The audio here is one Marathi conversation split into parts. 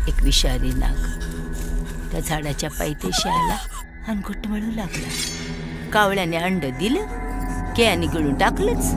एक विषारी नाग त्या झाडाच्या पायथ्याशी आला आणि घुटमळू लागला. कावळ्याने अंड दिलं की आणि गिळून टाकलंच.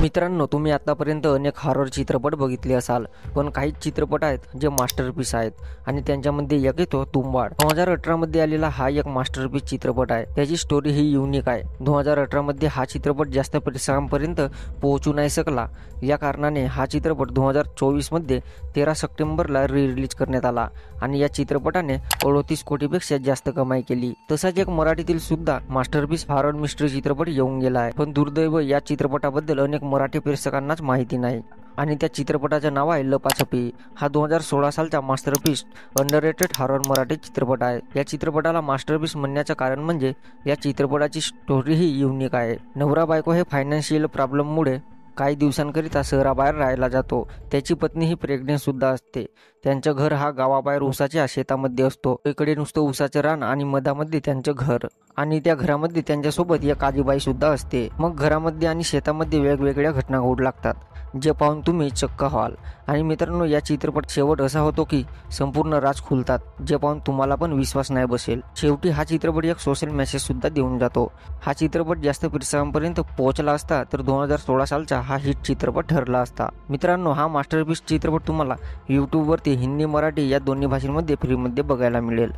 मित्रांनो, तुम्ही आतापर्यंत अनेक हॉरर चित्रपट बघितले असाल, पण काही चित्रपट आहेत जे मास्टरपीस आहेत आणि त्यांच्यामध्ये एक येतो तुंबाड. 2018 मध्ये आलेला हा एक मास्टरपीस चित्रपट आहे. त्याची स्टोरी ही युनिक आहे. 2018 मध्ये हा चित्रपट जास्त प्रेक्षकांपर्यंत पोहोचू नाही शकला. या कारणाने हा चित्रपट 2024 मध्ये 13 सप्टेंबरला रिलीज करण्यात आला आणि या चित्रपटाने 38 कोटीपेक्षा जास्त कमाई केली. तसाच एक मराठीतील सुद्धा मास्टरपीस हॉरर मिस्ट्री चित्रपट येऊन गेला आहे, पण दुर्दैव या चित्रपटाबद्दल अनेक मराठी प्रेक्षकांनाच माहिती नाही आणि त्या चित्रपटाचे नाव आहे लपाछपी. हा 2016 सालचा मास्टरपीस अंडररेटेड हॉरर मराठी चित्रपट आहे. या चित्रपटाला मास्टरपीस म्हणण्याचं कारण म्हणजे या चित्रपटाची स्टोरी ही युनिक आहे. नवरा बायको हे फायनान्शियल प्रॉब्लेममुळे काही दिवसांकरिता शहराबाहेर राहायला जातो. त्याची पत्नी ही प्रेग्नेंट सुद्धा असते. त्यांचं घर हा गावाबाहेर उसाच्या शेतामध्ये असतो. इकडे नुसतं उसाचं रान आणि मधामध्ये त्यांचं घर आणि त्या घरामध्ये त्यांच्यासोबत एक आजीबाई सुद्धा असते. मग घरामध्ये आणि शेतामध्ये वेगवेगळ्या घटना घडू लागतात, जे पाहून तुम्ही चक्क व्हाल. आणि मित्रांनो, या चित्रपट शेवट असा होतो की संपूर्ण राज खुलतात, जे पाहून तुम्हाला पण विश्वास नाही बसेल. शेवटी हा चित्रपट एक सोशल मेसेज सुद्धा देऊन जातो. हा चित्रपट जास्त प्रेक्षकांपर्यंत पोहोचला असता तर 2016 सालचा हा हिट चित्रपट ठरला असता. मित्रांनो, हा मास्टरपीस चित्रपट तुम्हाला यूट्यूबवरती हिंदी मराठी या दोन्ही भाषांमध्ये फ्रीमध्ये बघायला मिळेल.